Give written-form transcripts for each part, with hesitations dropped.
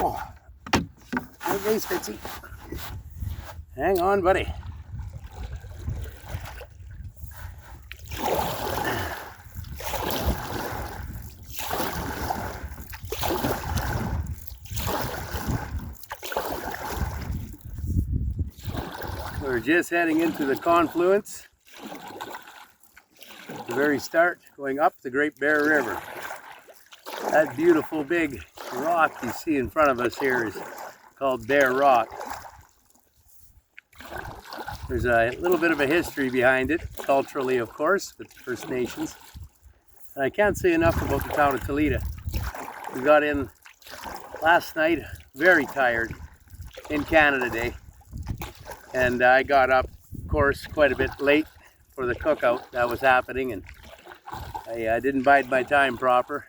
Oh, there goes Fitzy. Hang on, buddy. We're just heading into the confluence, the very start, going up the Great Bear River. That beautiful big rock you see in front of us here is called Bear Rock. There's a little bit of a history behind it, culturally of course, with the First Nations. And I can't say enough about the town of Tulita. We got in last night, very tired, in Canada Day. And I got up, of course, quite a bit late for the cookout that was happening, and I didn't bide my time proper.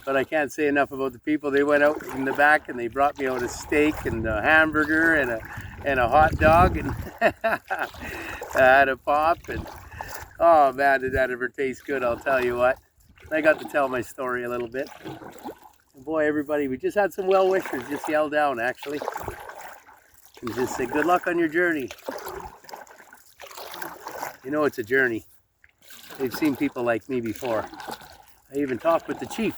But I can't say enough about the people. They went out in the back and they brought me out a steak and a hamburger and a hot dog, and I had a pop, and oh man, did that ever taste good, I'll tell you what. I got to tell my story a little bit. And boy, everybody, we just had some well-wishers just yell down actually. And just say, good luck on your journey. You know it's a journey. They've seen people like me before. I even talked with the chief.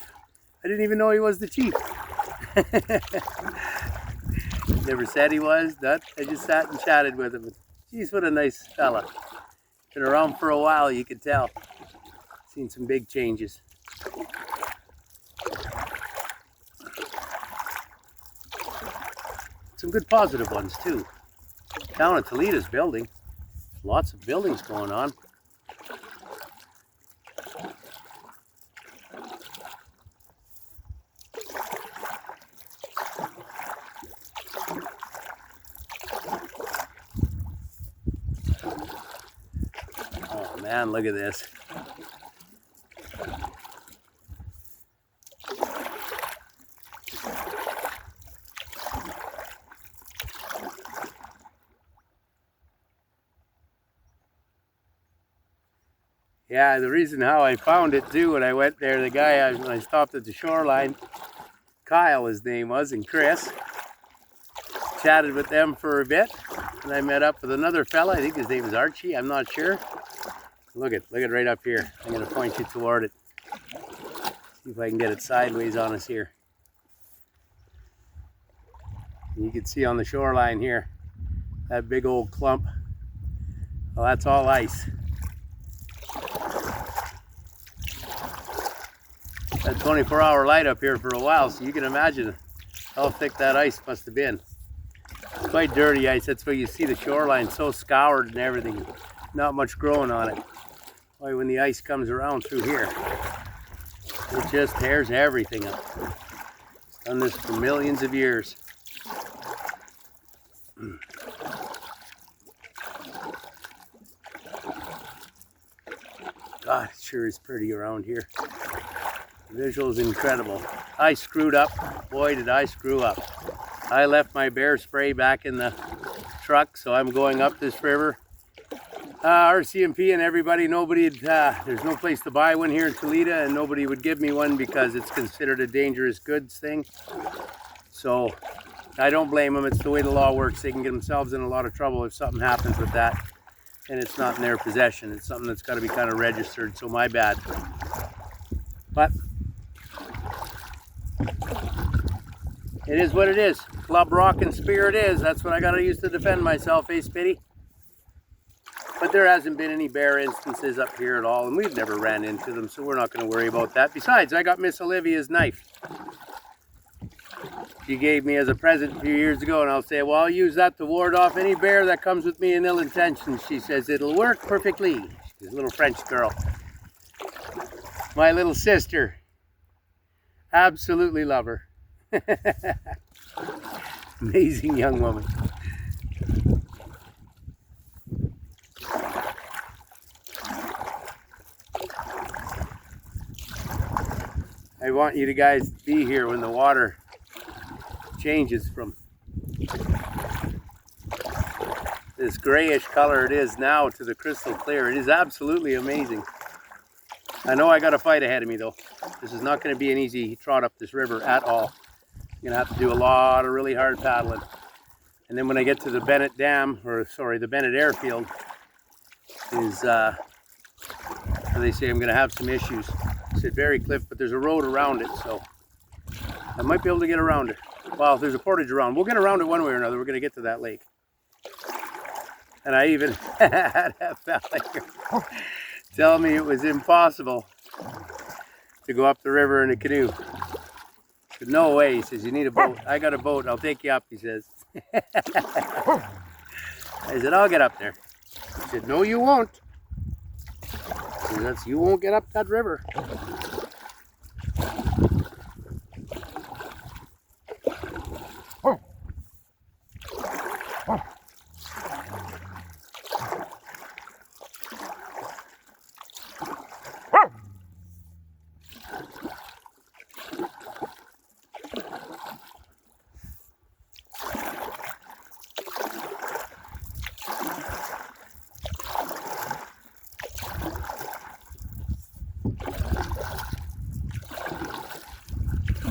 I didn't even know he was the chief. Never said he was. I just sat and chatted with him. Geez, what a nice fella. Been around for a while, you can tell. Seen some big changes. Some good positive ones too. Town of Tulita's building. Lots of buildings going on. Oh man, look at this. Yeah, the reason how I found it too, when I went there, the guy, when I stopped at the shoreline, Kyle his name was, and Chris, chatted with them for a bit, and I met up with another fella, I think his name is Archie, I'm not sure. Look at right up here. I'm going to point you toward it. See if I can get it sideways on us here. You can see on the shoreline here, that big old clump. Well, that's all ice. Had 24-hour light up here for a while, so you can imagine how thick that ice must have been. Quite dirty ice, that's why you see the shoreline so scoured and everything. Not much growing on it. Boy, when the ice comes around through here, it just tears everything up. It's done this for millions of years. God, it sure is pretty around here. The visual is incredible. I screwed up. Boy, did I screw up. I left my bear spray back in the truck, so I'm going up this river. RCMP and everybody, there's no place to buy one here in Tulita, and nobody would give me one because it's considered a dangerous goods thing. So I don't blame them. It's the way the law works. They can get themselves in a lot of trouble if something happens with that and it's not in their possession. It's something that's got to be kind of registered, so my bad. But it is what it is. Club, rock, and spear it is. That's what I got to use to defend myself, eh, Spitty? But there hasn't been any bear instances up here at all, and we've never ran into them, so we're not going to worry about that. Besides, I got Miss Olivia's knife. She gave me as a present a few years ago, and I'll say, well, I'll use that to ward off any bear that comes with me in ill intentions. She says, it'll work perfectly. She's a little French girl. My little sister. Absolutely love her. Amazing young woman. I want you guys to be here when the water changes from this grayish color it is now to the crystal clear. It is absolutely amazing. I know I got a fight ahead of me though. This is not going to be an easy trot up this river at all. gonna have to do a lot of really hard paddling. And then when I get to the Bennett Dam, or sorry, the Bennett Airfield, is they say I'm gonna have some issues. I said very cliff, but there's a road around it, so I might be able to get around it. Well, there's a portage around. We'll get around it one way or another. We're gonna get to that lake. And I even had a fella tell me it was impossible to go up the river in a canoe. I said, no way. He says, you need a boat. I got a boat. I'll take you up, he says. I said, I'll get up there. He said, no, you won't. He said, you won't get up that river.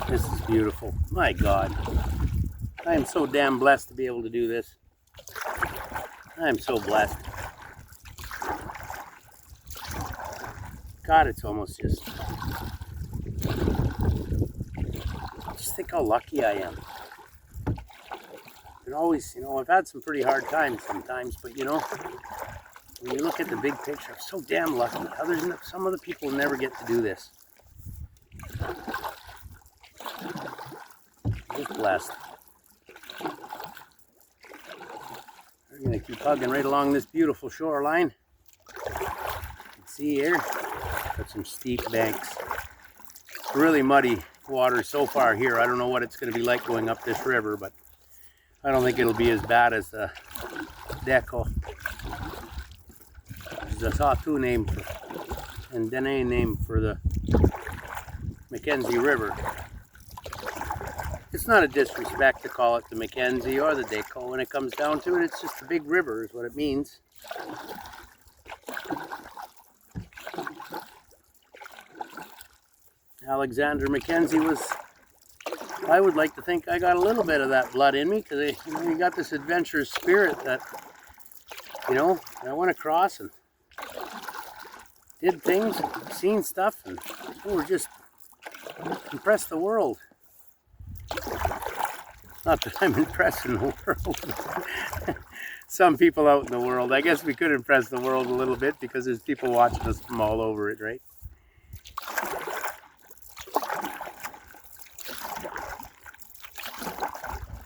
This is beautiful. My God. I am so damn blessed to be able to do this. I am so blessed. God, it's almost just think how lucky I am. And always, I've had some pretty hard times sometimes, but when you look at the big picture, I'm so damn lucky. Some other people never get to do this. Just blessed. We're going to keep hugging right along this beautiful shoreline. You can see here, got some steep banks. It's really muddy water so far here. I don't know what it's going to be like going up this river, but I don't think it'll be as bad as the Deco. There's a Satu name and Dene name for the Mackenzie River. It's not a disrespect to call it the Mackenzie or the Deco. When it comes down to it, it's just a big river is what it means. Alexander Mackenzie was, I would like to think I got a little bit of that blood in me, because you got this adventurous spirit that, I went across and did things, and seen stuff, and just impressed the world. Not that I'm impressing the world. Some people out in the world. I guess we could impress the world a little bit because there's people watching us from all over it, right?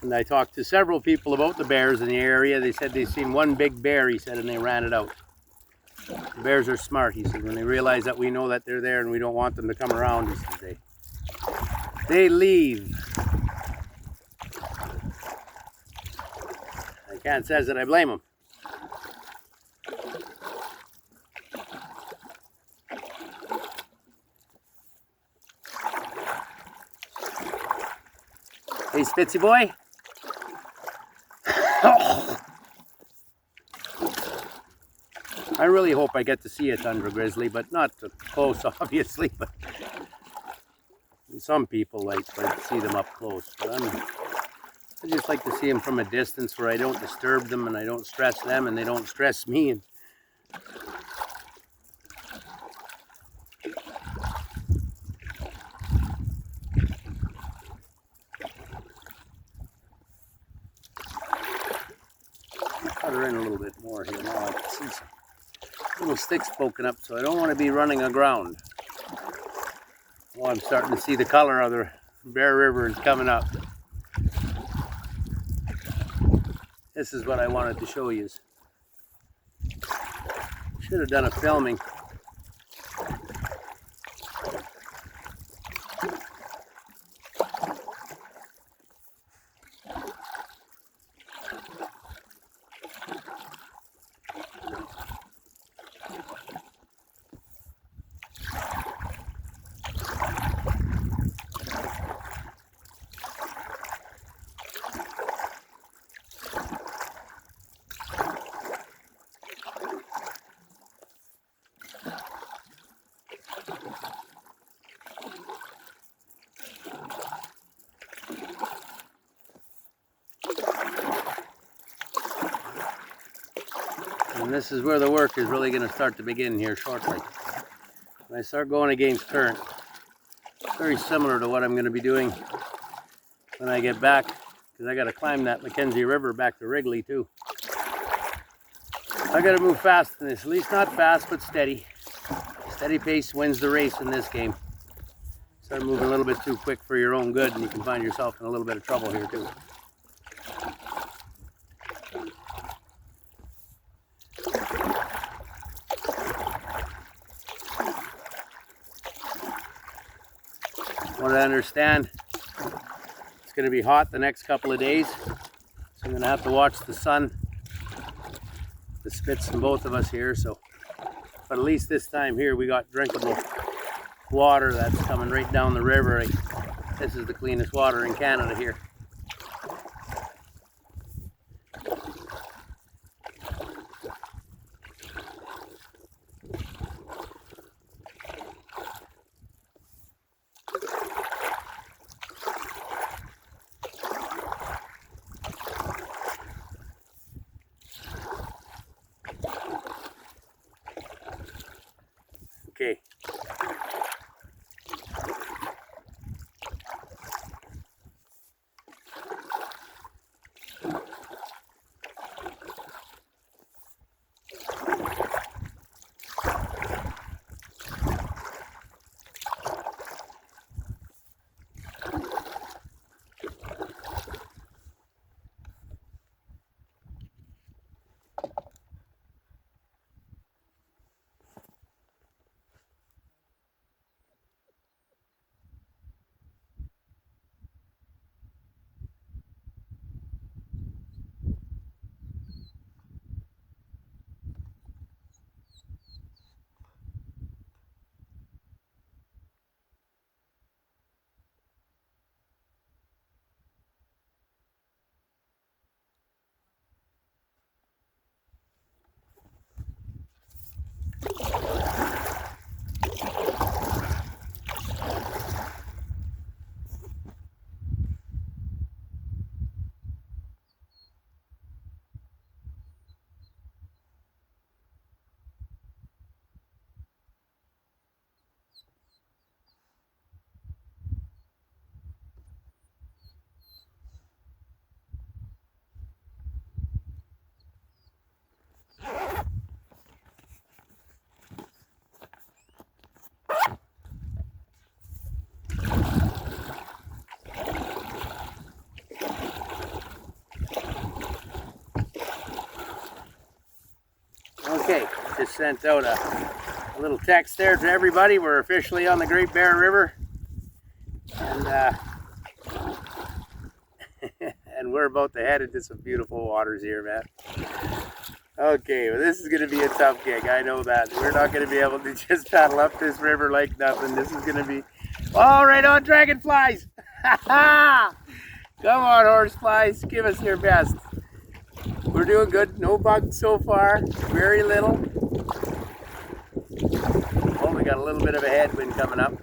And I talked to several people about the bears in the area. They said they've seen one big bear, he said, and they ran it out. The bears are smart, he said. When they realize that we know that they're there and we don't want them to come around, he said, they leave. I can't say that I blame them. Hey, Spitzy boy. I really hope I get to see a tundra grizzly, but not close, obviously. But some people like to see them up close. But I just like to see them from a distance where I don't disturb them and I don't stress them and they don't stress me. And cut her in a little bit more here now. I can see some little sticks poking up, so I don't want to be running aground. Oh, I'm starting to see the color of the Bear River is coming up. This is what I wanted to show you. Should have done a filming. And this is where the work is really going to start to begin here shortly. When I start going against current, it's very similar to what I'm going to be doing when I get back, because I got to climb that Mackenzie River back to Wrigley too. I got to move fast in this, at least not fast, but steady. Steady pace wins the race in this game. Start moving a little bit too quick for your own good, and you can find yourself in a little bit of trouble here too. What I understand, it's going to be hot the next couple of days, so I'm going to have to watch the sun. The spits in both of us here, so, but at least this time here we got drinkable water that's coming right down the river. This is the cleanest water in Canada here. Okay. Okay, just sent out a little text there to everybody. We're officially on the Great Bear River, and and we're about to head into some beautiful waters here, man. Okay, well, this is going to be a tough gig. I know that. We're not going to be able to just paddle up this river like nothing. This is going to be... Oh, right on, dragonflies! Come on, horseflies. Give us your best. We're doing good. No bugs so far. Very little. Oh, we got a little bit of a headwind coming up.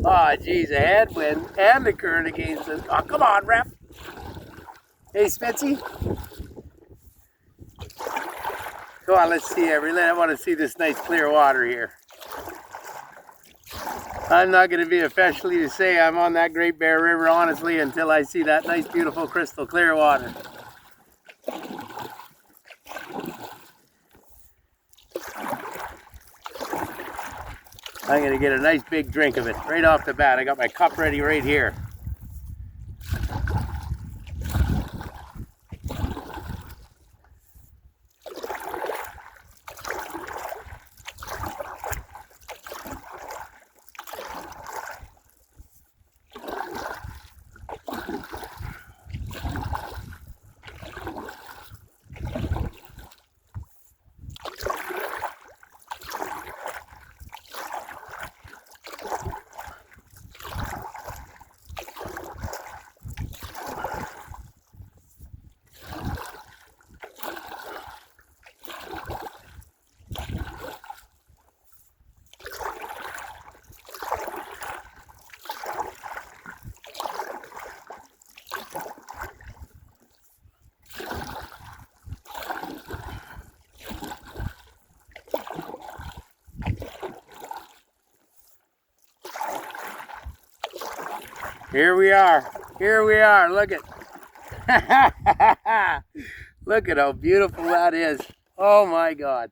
Oh, geez, a headwind and the current against us. Oh, come on, ref. Hey, Spitzy. Come on, let's see. I want to see this nice clear water here. I'm not going to be officially to say I'm on that Great Bear River, honestly, until I see that nice, beautiful, crystal clear water. I'm going to get a nice big drink of it right off the bat. I got my cup ready right here. Here we are. Here we are. Look at look at how beautiful that is. Oh my God.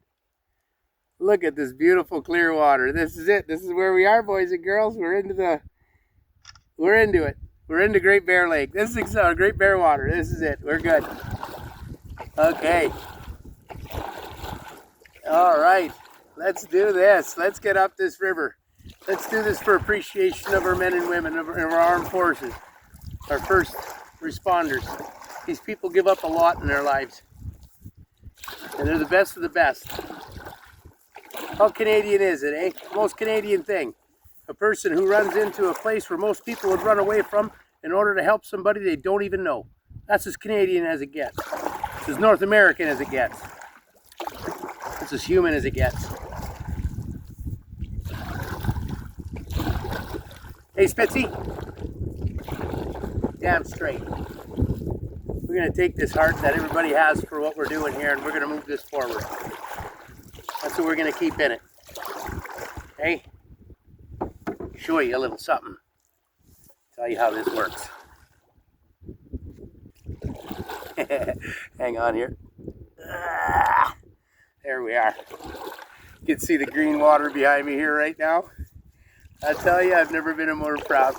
Look at this beautiful clear water. This is it. This is where we are, boys and girls. We're into it. We're into Great Bear Lake. This is Great Bear water. This is it. We're good. Okay. All right. Let's do this. Let's get up this river. Let's do this for appreciation of our men and women, of our armed forces, our first responders. These people give up a lot in their lives. And they're the best of the best. How Canadian is it, eh? Most Canadian thing. A person who runs into a place where most people would run away from in order to help somebody they don't even know. That's as Canadian as it gets. It's as North American as it gets. It's as human as it gets. Hey, Spitzy. Damn straight. We're going to take this heart that everybody has for what we're doing here, and we're going to move this forward. That's what we're going to keep in it. Hey? Show you a little something. Tell you how this works. Hang on here. There we are. You can see the green water behind me here right now. I tell you, I've never been more proud.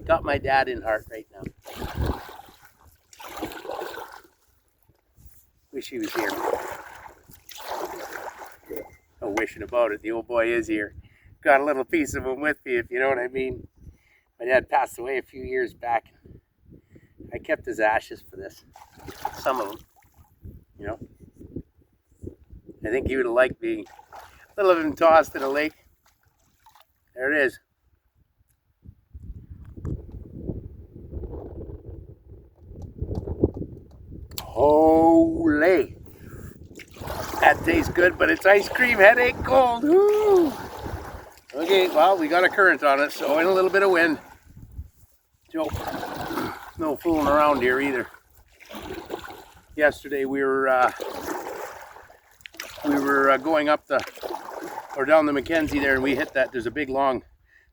Got my dad in heart right now. Wish he was here. No wishing about it. The old boy is here. Got a little piece of him with me, if you know what I mean. My dad passed away a few years back. I kept his ashes for this. Some of them, you know. I think he would have liked being a little of him tossed in a lake. There it is. Holy. That tastes good, but it's ice cream, headache, cold. Woo. Okay, well, we got a current on it, so and a little bit of wind. So, no fooling around here either. Yesterday we were going up down the Mackenzie there, and we hit that. There's a big long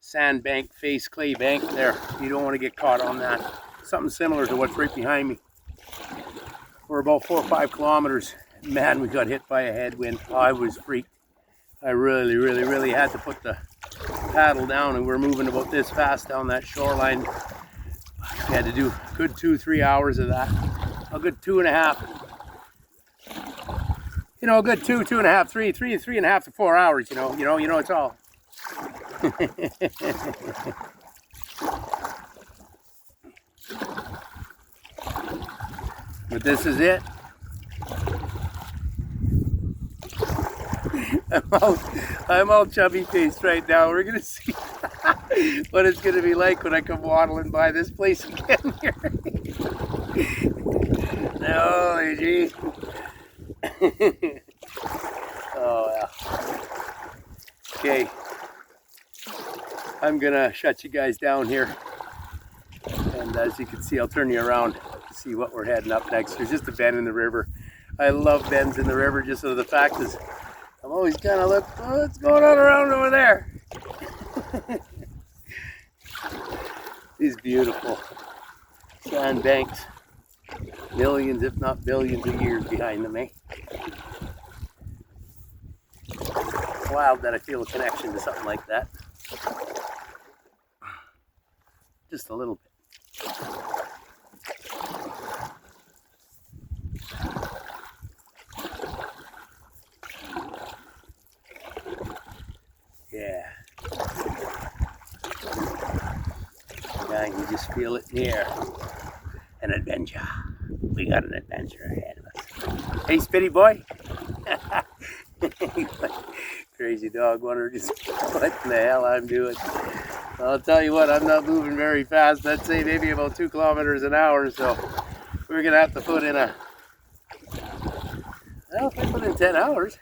sand bank, face clay bank there. You don't want to get caught on that. Something similar to what's right behind me. We're about 4 or 5 kilometers. Man, we got hit by a headwind. I was freaked. I really had to put the paddle down, and we're moving about this fast down that shoreline. We had to do a good 2-3 hours of that. A good 2.5. You know, a good 2.5, 3.5 to 4 hours. You know, it's all. But this is it. I'm all chubby faced right now. We're gonna see what it's gonna be like when I come waddling by this place again here. Holy gee. Oh well. Okay. I'm gonna shut you guys down here. And as you can see, I'll turn you around to see what we're heading up next. There's just a bend in the river. I love bends in the river, just so the fact is I'm always kind of look, oh, what's going on around over there? These beautiful sand banks. Millions, if not billions of years behind them, eh? It's wild that I feel a connection to something like that. Just a little bit. Yeah. Yeah, you just feel it here. An adventure. We got an adventure ahead of us. Hey, Spitty boy. Crazy dog wondering just what in the hell I'm doing. I'll tell you what, I'm not moving very fast. I'd say maybe about 2 kilometers an hour, so we're gonna have to put in well, if I put in 10 hours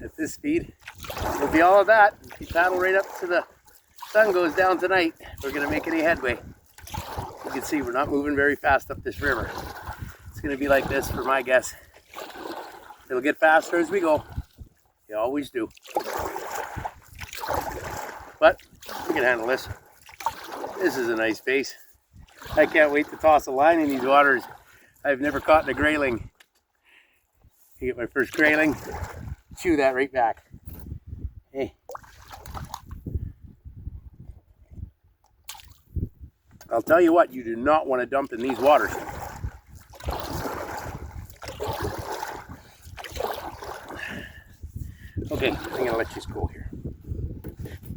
at this speed, it'll be all of that. If you paddle right up to the sun goes down tonight, we're gonna make any headway. You can see we're not moving very fast up this river. It's gonna be like this for my guess. It'll get faster as we go. You always do. But can handle this. This is a nice bass. I can't wait to toss a line in these waters. I've never caught a grayling. I get my first grayling, chew that right back. Hey. I'll tell you what, you do not want to dump in these waters. Okay, I'm going to let you go here.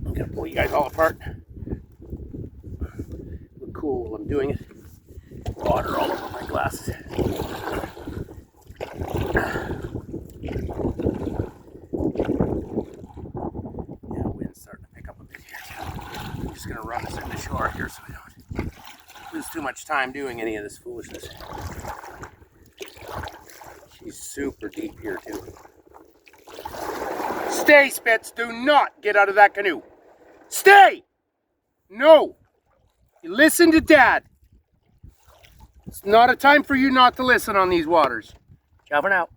I'm going to pull you guys all apart. Look cool while I'm doing it. Water all over my glasses. Yeah, wind's starting to pick up a bit here too. I'm just going to run this in the shore here so we don't lose too much time doing any of this foolishness. She's super deep here too. Stay, Spitz. Do not get out of that canoe. Stay! No! You listen to Dad. It's not a time for you not to listen on these waters. Ciao for now.